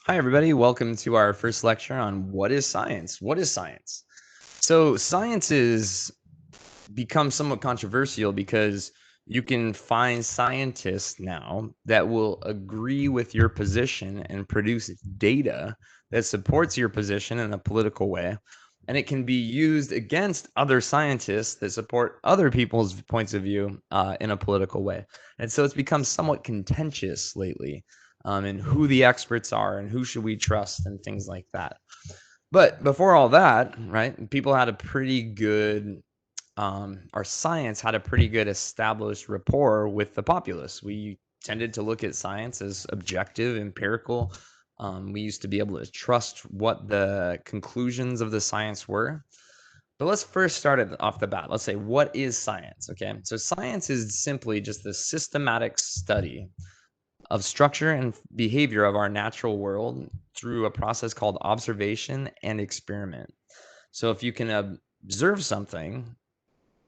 Hi, everybody. Welcome to our first lecture on what is science? What is science? So, science has become somewhat controversial because you can find scientists now that will agree with your position and produce data that supports your position in a political way. And it can be used against other scientists that support other people's points of view in a political way. And so it's become somewhat contentious lately in who the experts are and who should we trust and things like that. But before all that, right, people had a pretty good our science had a pretty good established rapport with the populace. We tended to look at science as objective, empirical. We used to be able to trust what the conclusions of the science were. But let's first start it off the bat. Let's say, what is science? Okay, so science is simply just the systematic study of structure and behavior of our natural world through a process called observation and experiment. So if you can observe something,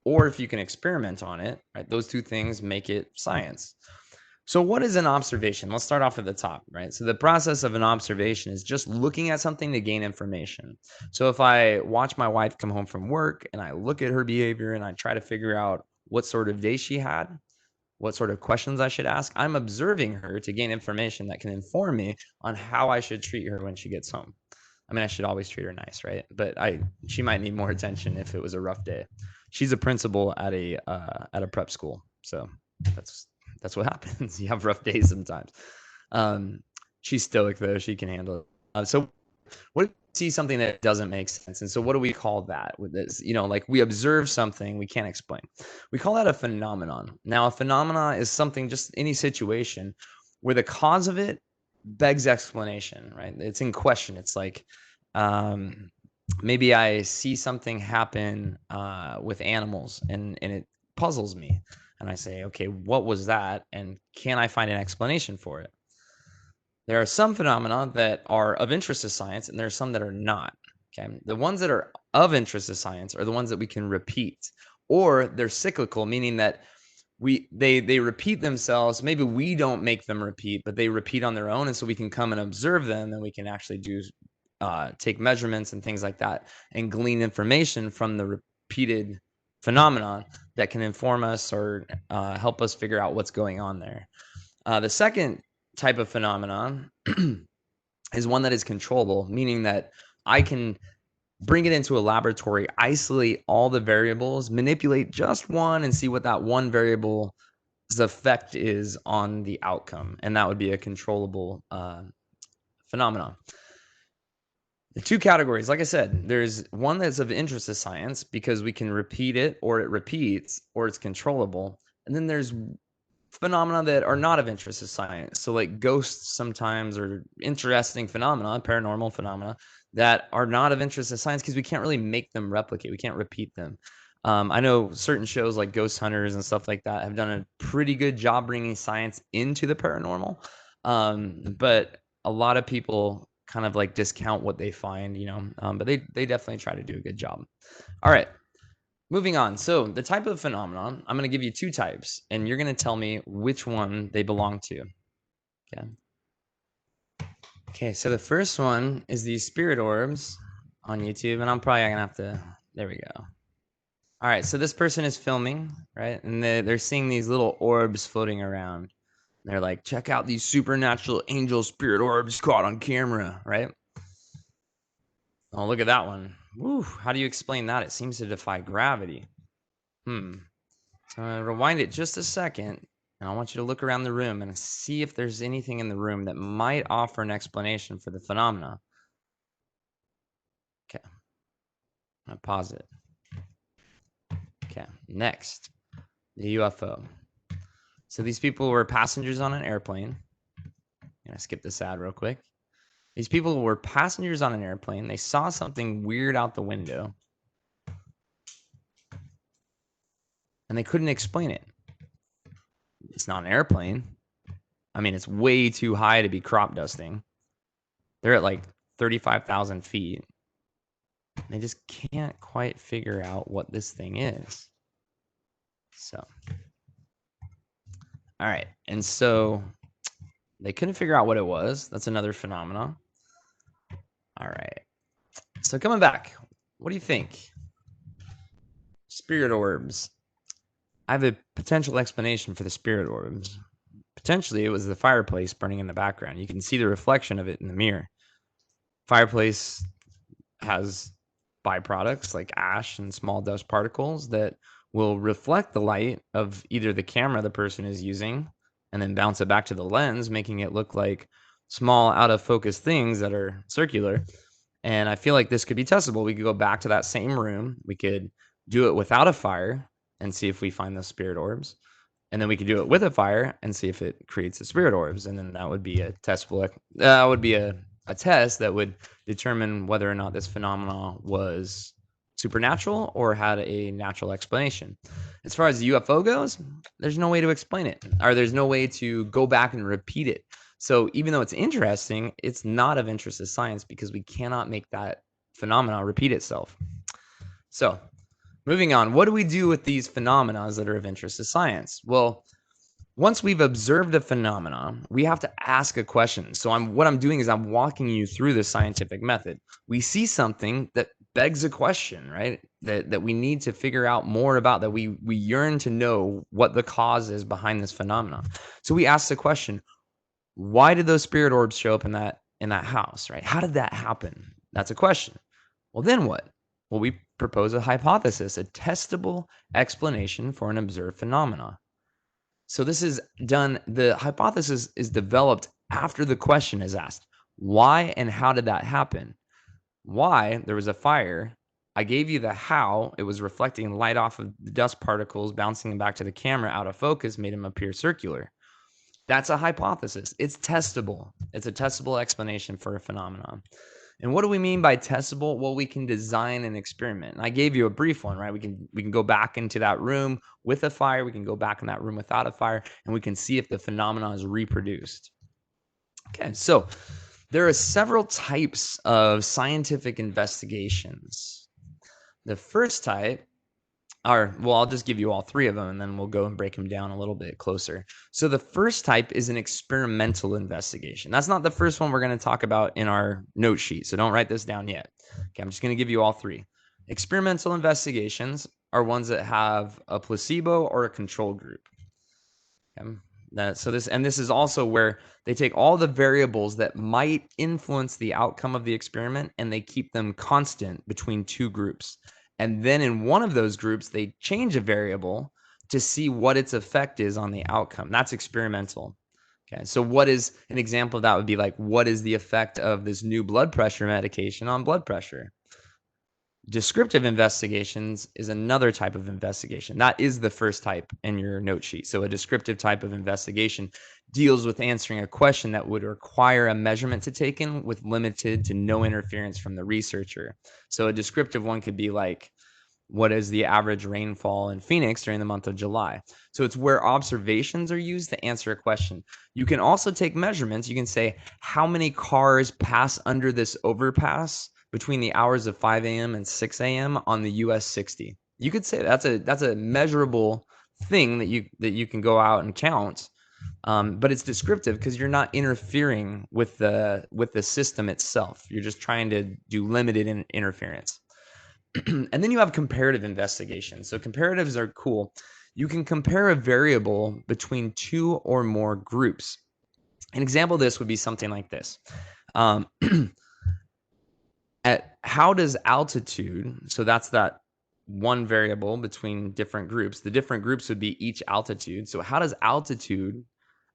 or if you can experiment on it, right? Those two things make it science. So what is an observation? Let's start off at the top, right? So the process of an observation is just looking at something to gain information. So if I watch my wife come home from work and I look at her behavior and I try to figure out what sort of day she had, what sort of questions I should ask, I'm observing her to gain information that can inform me on how I should treat her when she gets home. I mean, I should always treat her nice, right? But she might need more attention if it was a rough day. She's a principal at a prep school, so that's that's what happens. You have rough days sometimes. Um, she's stoic though; she can handle it. So, what if you see something that doesn't make sense? And so, what do we call that? With this, like we observe something we can't explain. We call that a phenomenon. Now, a phenomenon is something, just any situation where the cause of it begs explanation, right? It's in question. It's like um, maybe I see something happen with animals, and it puzzles me, and I say, okay, what was that, and can I find an explanation for it? There are some phenomena that are of interest to science, and there are some that are not. Okay, the ones that are of interest to science are the ones that we can repeat, or they're cyclical, meaning that they repeat themselves. Maybe we don't make them repeat, but they repeat on their own, and so we can come and observe them, and we can actually do take measurements and things like that, and glean information from the repeated phenomenon that can inform us or help us figure out what's going on there. The second type of phenomenon is one that is controllable, meaning that I can bring it into a laboratory, isolate all the variables, manipulate just one, and see what that one variable's effect is on the outcome. And that would be a controllable phenomenon. The two categories, like I said, there's one that's of interest to science because we can repeat it, or it repeats, or it's controllable. And then there's phenomena that are not of interest to science. So like ghosts sometimes, or interesting phenomena, paranormal phenomena that are not of interest to science because we can't really make them replicate. We can't repeat them. I know certain shows like Ghost Hunters and stuff like that have done a pretty good job bringing science into the paranormal. But a lot of people kind of like discount what they find, but they definitely try to do a good job. All right. Moving on. So the type of phenomenon, I'm going to give you two types, and you're going to tell me which one they belong to. Okay. Okay. So the first one is these spirit orbs on YouTube, and I'm probably going to have to. There we go. All right. So this person is filming, right? And they're seeing these little orbs floating around. They're like, check out these supernatural angel spirit orbs caught on camera, right? Oh, look at that one. Woo. How do you explain that? It seems to defy gravity. So rewind it just a second, and I want you to look around the room and see if there's anything in the room that might offer an explanation for the phenomena. Okay, I'm gonna pause it. Okay, next, the UFO. So these people were passengers on an airplane. I'm gonna skip this ad real quick. These people were passengers on an airplane. They saw something weird out the window, and they couldn't explain it. It's not an airplane. I mean, it's way too high to be crop dusting. They're at like 35,000 feet. They just can't quite figure out what this thing is. So, all right. And so they couldn't figure out what it was. That's another phenomenon. All right. So coming back, what do you think? Spirit orbs. I have a potential explanation for the spirit orbs. Potentially, it was the fireplace burning in the background. You can see the reflection of it in the mirror. Fireplace has byproducts like ash and small dust particles that will reflect the light of either the camera the person is using and then bounce it back to the lens, making it look like small out of focus things that are circular. And I feel like this could be testable. We could go back to that same room. We could do it without a fire and see if we find those spirit orbs. And then we could do it with a fire and see if it creates the spirit orbs. And then that would be a testable, that would be a test that would determine whether or not this phenomenon was supernatural or had a natural explanation. As far as the UFO goes, there's no way to explain it, or there's no way to go back and repeat it. So even though it's interesting, it's not of interest to science because we cannot make that phenomena repeat itself. So moving on, what do we do with these phenomena that are of interest to science? Well, once we've observed a phenomenon, we have to ask a question. So what I'm doing is I'm walking you through the scientific method. We see something that begs a question, right? That we need to figure out more about, that we yearn to know what the cause is behind this phenomenon. So we ask the question, why did those spirit orbs show up in that house, right? How did that happen? That's a question. Well, then what? Well, we propose a hypothesis, a testable explanation for an observed phenomena. So this is done, the hypothesis is developed after the question is asked. Why and how did that happen? Why? There was a fire. I gave you the how. It was reflecting light off of the dust particles, bouncing them back to the camera out of focus, made them appear circular. That's a hypothesis. It's testable. It's a testable explanation for a phenomenon. And what do we mean by testable? Well, we can design an experiment. And I gave you a brief one, right? We can go back into that room with a fire. We can go back in that room without a fire, and we can see if the phenomenon is reproduced. Okay, so there are several types of scientific investigations. The first type I'll just give you all three of them, and then we'll go and break them down a little bit closer. So the first type is an experimental investigation. That's not the first one we're going to talk about in our note sheet, so don't write this down yet. Okay, I'm just going to give you all three. Experimental investigations are ones that have a placebo or a control group. Okay? This is also where they take all the variables that might influence the outcome of the experiment and they keep them constant between two groups. And then in one of those groups, they change a variable to see what its effect is on the outcome. That's experimental. Okay, so what is an example of that would be like, what is the effect of this new blood pressure medication on blood pressure? Descriptive investigations is another type of investigation. That is the first type in your note sheet. So a descriptive type of investigation deals with answering a question that would require a measurement to take in with limited to no interference from the researcher. So a descriptive one could be like, what is the average rainfall in Phoenix during the month of July? So it's where observations are used to answer a question. You can also take measurements. You can say, how many cars pass under this overpass between the hours of 5 a.m. and 6 a.m. on the US 60. You could say that's a measurable thing that you can go out and count, but it's descriptive because you're not interfering with the system itself. You're just trying to do limited interference. And then you have comparative investigation. So comparatives are cool. You can compare a variable between two or more groups. An example of this would be something like this. At how does altitude, so that's that one variable between different groups. The different groups would be each altitude. So how does altitude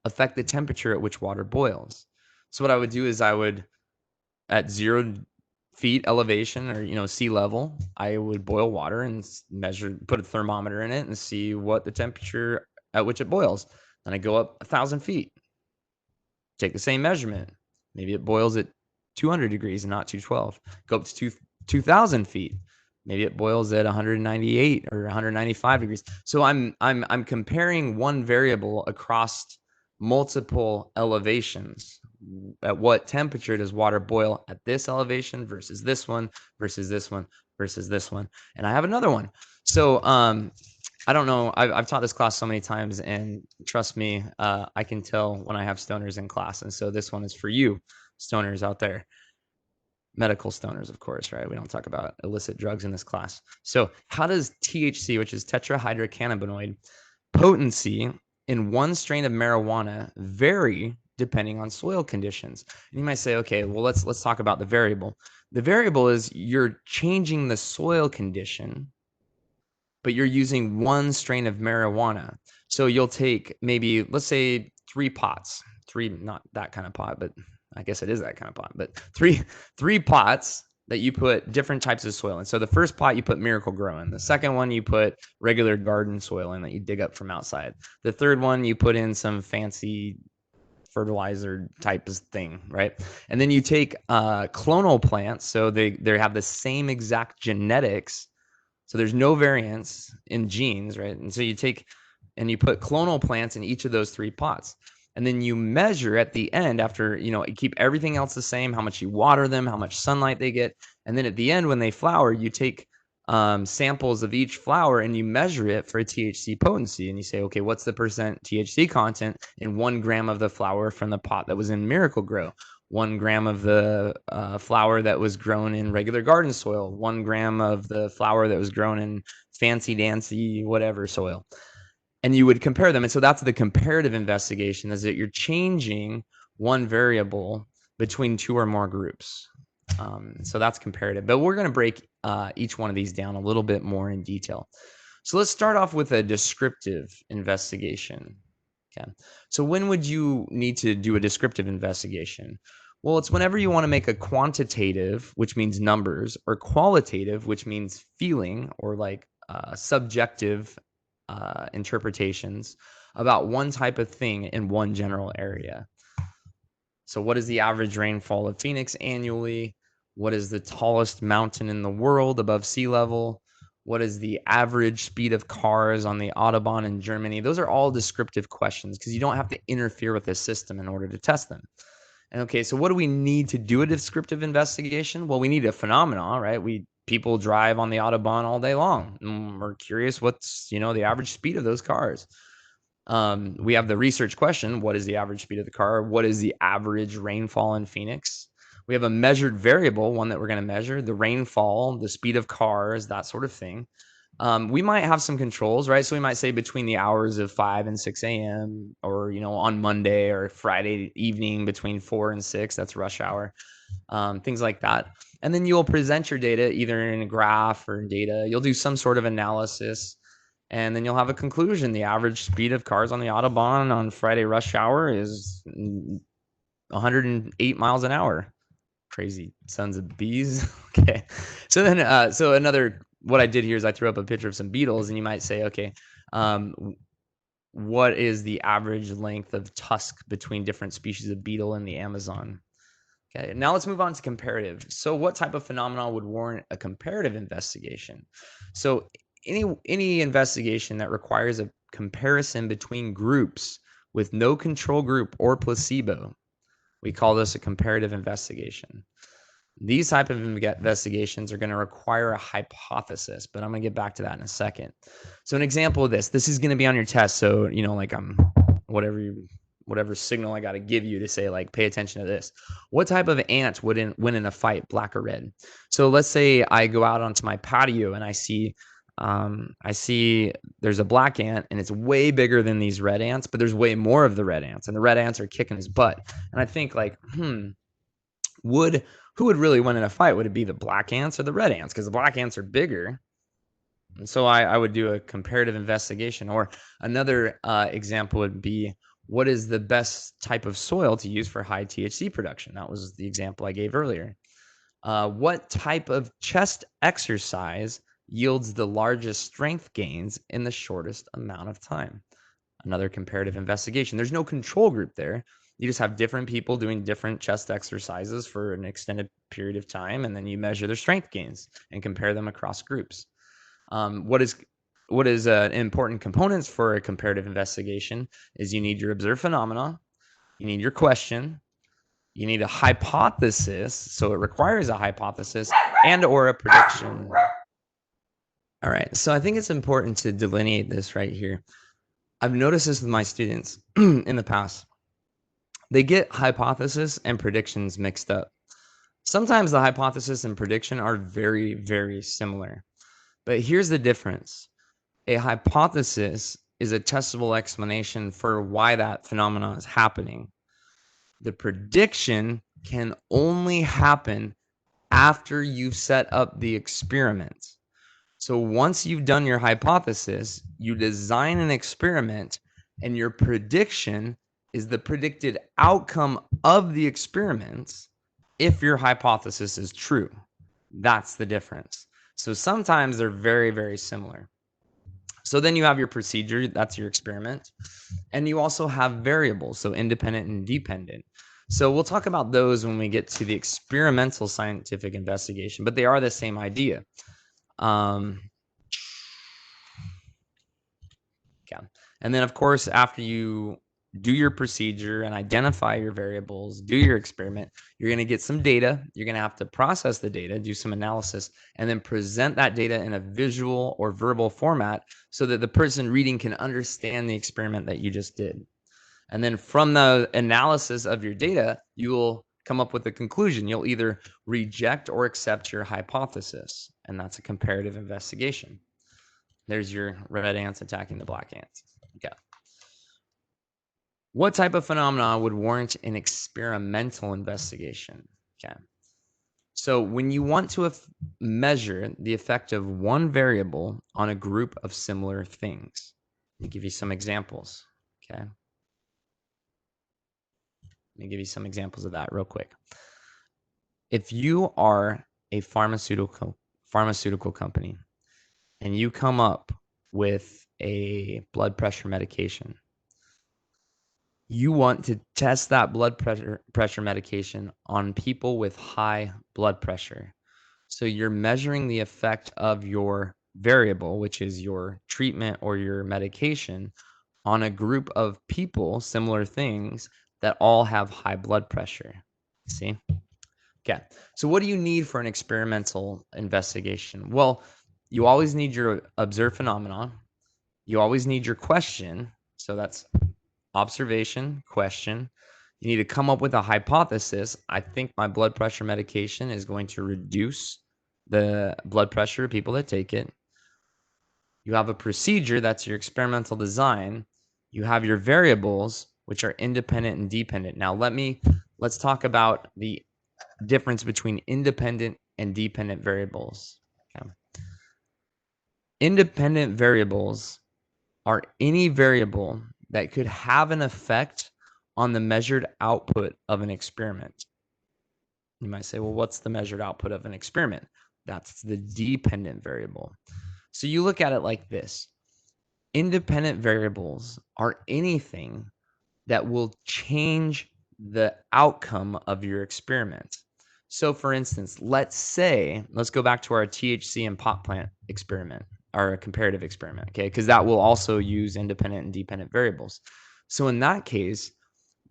affect the temperature at which water boils? So what I would do is I would, at 0 feet elevation or sea level, I would boil water and put a thermometer in it and see what the temperature at which it boils. Then I go up 1,000 feet, take the same measurement. Maybe it boils at 200 degrees and not 212. Go up to 2,000 feet. Maybe it boils at 198 or 195 degrees. So I'm comparing one variable across multiple elevations. At what temperature does water boil at this elevation versus this one versus this one versus this one? And I have another one. So I don't know. I've taught this class so many times, and trust me, I can tell when I have stoners in class. And so this one is for you, stoners out there. medical stoners, of course, right? We don't talk about illicit drugs in this class. So how does THC, which is tetrahydrocannabinoid, potency in one strain of marijuana vary depending on soil conditions? And you might say, okay, well, let's talk about the variable. The variable is you're changing the soil condition, but you're using one strain of marijuana. So you'll take maybe, let's say, 3 pots, not that kind of pot, but I guess it is that kind of pot, but three pots that you put different types of soil in. So the first pot you put Miracle Grow in. The second one you put regular garden soil in that you dig up from outside. The third one you put in some fancy fertilizer type of thing, right? And then you take clonal plants, so they have the same exact genetics, so there's no variance in genes, right? And so you take and you put clonal plants in each of those 3 pots. And then you measure at the end, after, you keep everything else the same, how much you water them, how much sunlight they get. And then at the end, when they flower, you take samples of each flower and you measure it for a THC potency. And you say, okay, what's the percent THC content in 1 gram of the flower from the pot that was in Miracle Grow? 1 gram of the flower that was grown in regular garden soil, 1 gram of the flower that was grown in fancy dancy whatever soil. And you would compare them. And so that's the comparative investigation, is that you're changing one variable between 2 or more groups. So that's comparative. But we're going to break each one of these down a little bit more in detail. So let's start off with a descriptive investigation. Okay. So when would you need to do a descriptive investigation? Well, it's whenever you want to make a quantitative, which means numbers, or qualitative, which means feeling, or like subjective interpretations about one type of thing in one general area. So what is the average rainfall of Phoenix annually? What is the tallest mountain in the world above sea level? What is the average speed of cars on the Autobahn in Germany? Those are all descriptive questions because you don't have to interfere with the system in order to test them. And okay, so what do we need to do a descriptive investigation? Well, we need a phenomenon, right? People drive on the Autobahn all day long. And we're curious what's, the average speed of those cars. We have the research question: what is the average speed of the car? What is the average rainfall in Phoenix? We have a measured variable, one that we're going to measure: the rainfall, the speed of cars, that sort of thing. We might have some controls, right? So we might say between the hours of 5 and 6 a.m. or, on Monday or Friday evening between 4 and 6, that's rush hour, things like that. And then you'll present your data either in a graph or in data. You'll do some sort of analysis, and then you'll have a conclusion. The average speed of cars on the Autobahn on Friday rush hour is 108 miles an hour. Crazy sons of bees. Okay. So then, what I did here is I threw up a picture of some beetles, and you might say, okay, what is the average length of tusk between different species of beetle in the Amazon? Okay, now let's move on to comparative. So what type of phenomenon would warrant a comparative investigation? So any investigation that requires a comparison between groups with no control group or placebo, we call this a comparative investigation. These type of investigations are going to require a hypothesis, but I'm going to get back to that in a second. So an example of this is going to be on your test. So, like whatever signal I got to give you to say, like, pay attention to this. What type of ant would win in a fight, black or red? So let's say I go out onto my patio and I see there's a black ant, and it's way bigger than these red ants, but there's way more of the red ants, and the red ants are kicking his butt. And I think, like, who would really win in a fight? Would it be the black ants or the red ants? Because the black ants are bigger. And so I would do a comparative investigation. Or another example would be, what is the best type of soil to use for high THC production? That was the example I gave earlier. What type of chest exercise yields the largest strength gains in the shortest amount of time? Another comparative investigation. There's no control group there. You just have different people doing different chest exercises for an extended period of time, and then you measure their strength gains and compare them across groups. What is important components for a comparative investigation is you need your observed phenomena, you need your question, you need a hypothesis, so it requires a hypothesis and or a prediction. All right, so I think it's important to delineate this right here. I've noticed this with my students in the past. They get hypothesis and predictions mixed up. Sometimes the hypothesis and prediction are very, very similar. But here's the difference. A hypothesis is a testable explanation for why that phenomenon is happening. The prediction can only happen after you've set up the experiment. So once you've done your hypothesis, you design an experiment, and your prediction is the predicted outcome of the experiment if your hypothesis is true. That's the difference. So sometimes they're very, very similar. So then you have your procedure, that's your experiment. And you also have variables, so independent and dependent. So we'll talk about those when we get to the experimental scientific investigation, but they are the same idea. Um, yeah. And then, of course, after you do your procedure and identify your variables, do your experiment, you're going to get some data. You're going to have to process the data, do some analysis, and then present that data in a visual or verbal format so that the person reading can understand the experiment that you just did. And then from the analysis of your data, you will come up with a conclusion. You'll either reject or accept your hypothesis, and that's a comparative investigation. There's your red ants attacking the black ants. Okay. What type of phenomena would warrant an experimental investigation? Okay. So when you want to measure the effect of one variable on a group of similar things, let me give you some examples. Okay. Let me give you some examples of that real quick. If you are a pharmaceutical company and you come up with a blood pressure medication, you want to test that blood pressure medication on people with high blood pressure. So you're measuring the effect of your variable, which is your treatment or your medication, on a group of people, similar things, that all have high blood pressure. See? Okay. So what do you need for an experimental investigation? Well, you always need your observed phenomenon. You always need your question. So that's observation, question. You need to come up with a hypothesis. I think my blood pressure medication is going to reduce the blood pressure of people that take it. You have a procedure, that's your experimental design. You have your variables, which are independent and dependent. Now let's talk about the difference between independent and dependent variables. Okay. Independent variables are any variable that could have an effect on the measured output of an experiment. You might say, well, what's the measured output of an experiment? That's the dependent variable. So you look at it like this. Independent variables are anything that will change the outcome of your experiment. So for instance, let's go back to our THC and pot plant experiment, our comparative experiment, okay? Because that will also use independent and dependent variables. So in that case,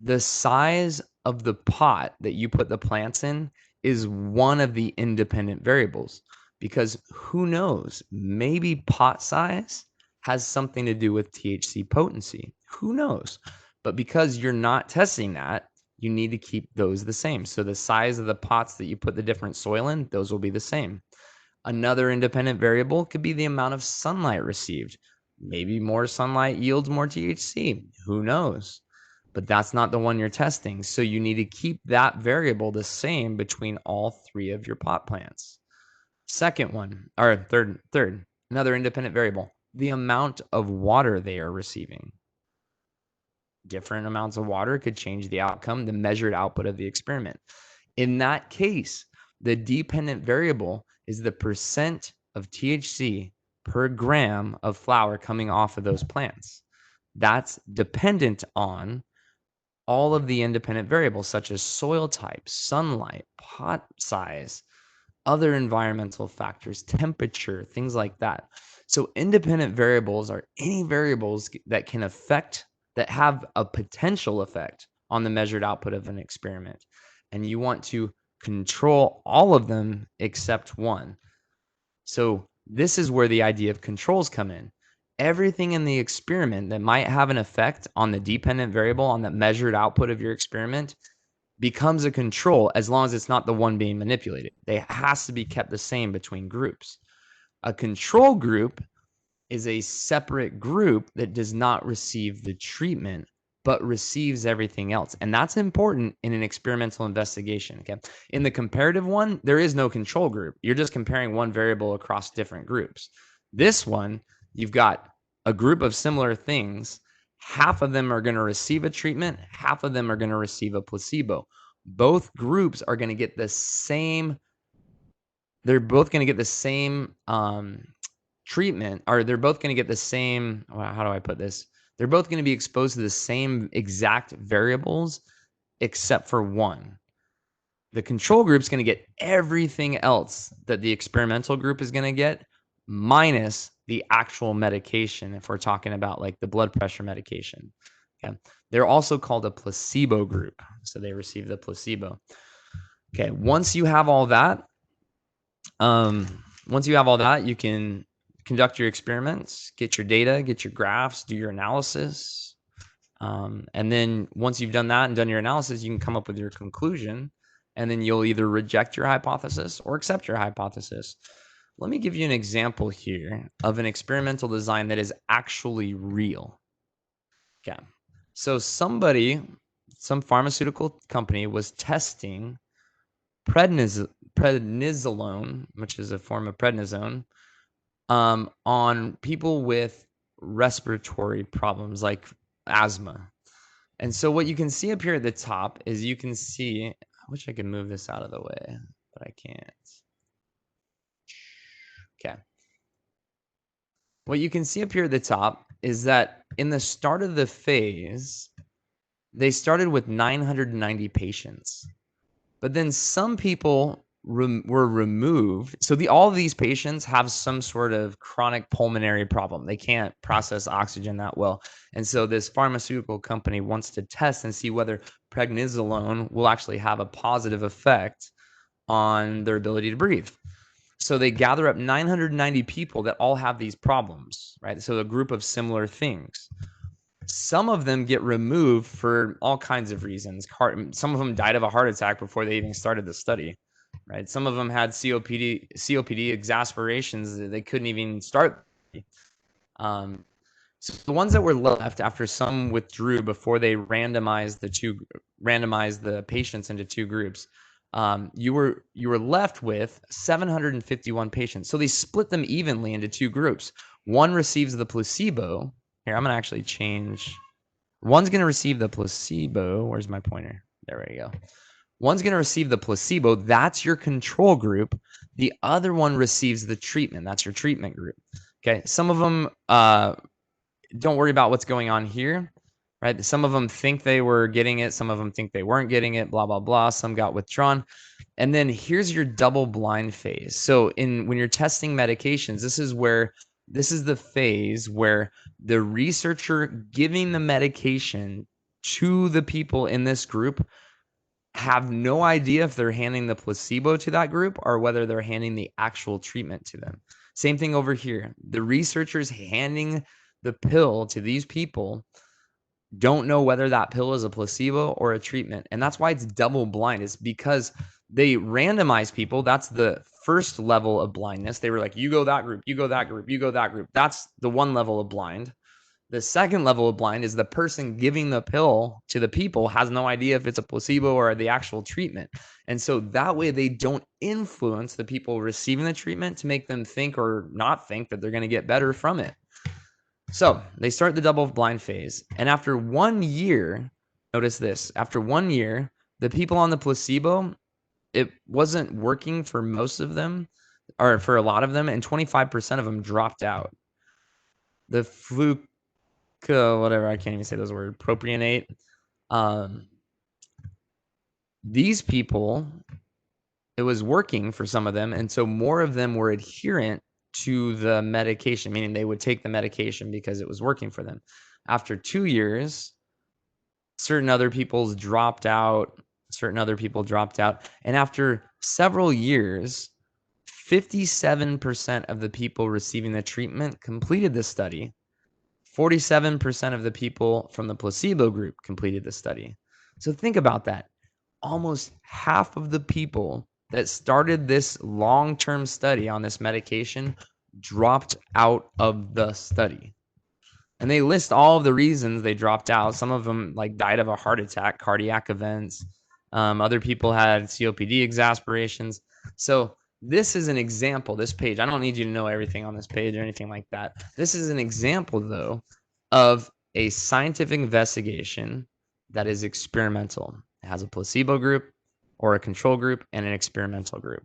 the size of the pot that you put the plants in is one of the independent variables, because who knows, maybe pot size has something to do with THC potency. Who knows? But because you're not testing that, you need to keep those the same. So the size of the pots that you put the different soil in, those will be the same. Another independent variable could be the amount of sunlight received. Maybe more sunlight yields more THC. Who knows? But that's not the one you're testing. So you need to keep that variable the same between all three of your pot plants. Second one, or third, another independent variable, the amount of water they are receiving. Different amounts of water could change the outcome, the measured output of the experiment. In that case, the dependent variable is the percent of THC per gram of flower coming off of those plants. That's dependent on all of the independent variables, such as soil type, sunlight, pot size, other environmental factors, temperature, things like that. So independent variables are any variables that can affect, that have a potential effect on the measured output of an experiment. And you want to control all of them except one. So this is where the idea of controls come in. Everything in the experiment that might have an effect on the dependent variable, on the measured output of your experiment, becomes a control as long as it's not the one being manipulated. They has to be kept the same between groups. A control group is a separate group that does not receive the treatment but receives everything else. And that's important in an experimental investigation. Okay. In the comparative one, there is no control group. You're just comparing one variable across different groups. This one, you've got a group of similar things. Half of them are going to receive a treatment, half of them are going to receive a placebo. Both groups are going to get the same, they're both going to get the same treatment, or they're both going to get the same, how do I put this? They're both going to be exposed to the same exact variables except for one. The control group is going to get everything else that the experimental group is going to get minus the actual medication, if we're talking about like the blood pressure medication. Okay. They're also called a placebo group. So they receive the placebo. Okay. Once you have all that, you can conduct your experiments, get your data, get your graphs, do your analysis. And then once you've done that and done your analysis, you can come up with your conclusion, and then you'll either reject your hypothesis or accept your hypothesis. Let me give you an example here of an experimental design that is actually real. Okay. So some pharmaceutical company was testing prednisolone, which is a form of prednisone, on people with respiratory problems like asthma. And so what you can see up here at the top is you can see, I wish I could move this out of the way, but I can't. Okay. What you can see up here at the top is that in the start of the phase, they started with 990 patients. But then some people were removed. So all of these patients have some sort of chronic pulmonary problem. They can't process oxygen that well. And so this pharmaceutical company wants to test and see whether prednisolone will actually have a positive effect on their ability to breathe. So they gather up 990 people that all have these problems, right? So a group of similar things. Some of them get removed for all kinds of reasons. Some of them died of a heart attack before they even started the study, right? Some of them had COPD exasperations that they couldn't even start. So the ones that were left after some withdrew before they randomized the patients into two groups, you were left with 751 patients. So they split them evenly into two groups. One receives the placebo. Here, I'm going to actually change. One's going to receive the placebo. Where's my pointer? There we go. One's going to receive the placebo. That's your control group. The other one receives the treatment. That's your treatment group. Okay. Some of them don't worry about what's going on here, right? Some of them think they were getting it. Some of them think they weren't getting it, blah, blah, blah. Some got withdrawn. And then here's your double blind phase. So when you're testing medications, this is the phase where the researcher giving the medication to the people in this group have no idea if they're handing the placebo to that group or whether they're handing the actual treatment to them. Same thing over here. The researchers handing the pill to these people don't know whether that pill is a placebo or a treatment. And that's why it's double blind. It's because they randomize people. That's the first level of blindness. They were like, you go that group, you go that group, you go that group. That's the one level of blind. The second level of blind is the person giving the pill to the people has no idea if it's a placebo or the actual treatment. And so that way they don't influence the people receiving the treatment to make them think or not think that they're going to get better from it. So they start the double blind phase. And after 1 year, notice this, after 1 year, the people on the placebo, it wasn't working for most of them or for a lot of them. And 25% of them dropped out. The whatever, I can't even say those words, propionate. These people, it was working for some of them. And so more of them were adherent to the medication, meaning they would take the medication because it was working for them. After 2 years, certain other people dropped out. And after several years, 57% of the people receiving the treatment completed the study. 47% of the people from the placebo group completed the study. So think about that. almost half of the people that started this long-term study on this medication dropped out of the study. And they list all of the reasons they dropped out. Some of them like died of a heart attack, cardiac events. Other people had COPD exasperations. So this is an example, this page. I don't need you to know everything on this page or anything like that. This is an example, though, of a scientific investigation that is experimental. It has a placebo group or a control group and an experimental group.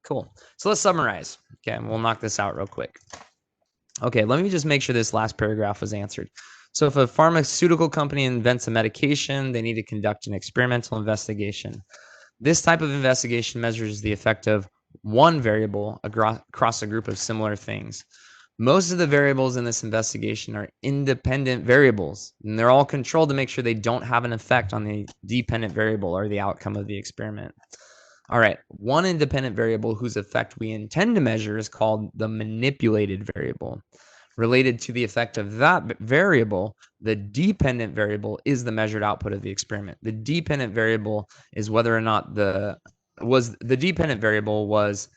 Cool. So let's summarize. Okay, and we'll knock this out real quick. Okay, let me just make sure this last paragraph was answered. So if a pharmaceutical company invents a medication, they need to conduct an experimental investigation. This type of investigation measures the effect of one variable across a group of similar things. Most of the variables in this investigation are independent variables, and they're all controlled to make sure they don't have an effect on the dependent variable or the outcome of the experiment. All right, one independent variable whose effect we intend to measure is called the manipulated variable. Related to the effect of that variable, the dependent variable is the measured output of the experiment. The dependent variable is whether or not the dependent variable was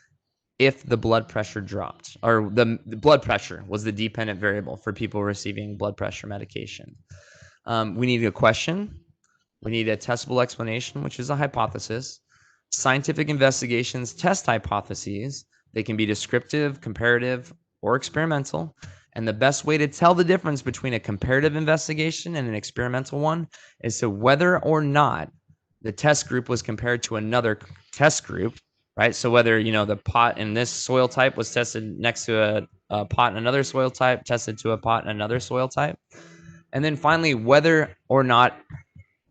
if the blood pressure dropped, or the blood pressure was the dependent variable for people receiving blood pressure medication. We need a question. We need a testable explanation, which is a hypothesis. Scientific investigations test hypotheses. They can be descriptive, comparative, or experimental. And the best way to tell the difference between a comparative investigation and an experimental one is to whether or not the test group was compared to another test group, right? So whether, the pot in this soil type was tested next to a pot in another soil type, tested to a pot in another soil type. And then finally, whether or not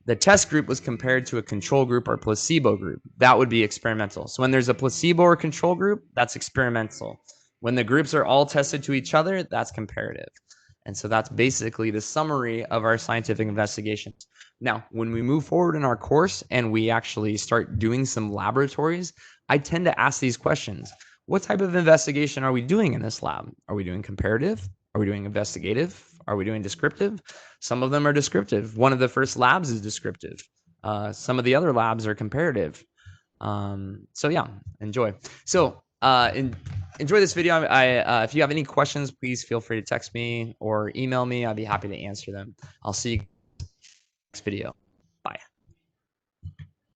the test group was compared to a control group or placebo group. That would be experimental. So when there's a placebo or control group, that's experimental. When the groups are all tested to each other, that's comparative. And so that's basically the summary of our scientific investigations. Now, when we move forward in our course and we actually start doing some laboratories, I tend to ask these questions. What type of investigation are we doing in this lab? Are we doing comparative? Are we doing investigative? Are we doing descriptive? Some of them are descriptive. One of the first labs is descriptive. Some of the other labs are comparative. So yeah, enjoy. So enjoy this video. If you have any questions, please feel free to text me or email me. I'd be happy to answer them. I'll see you next video.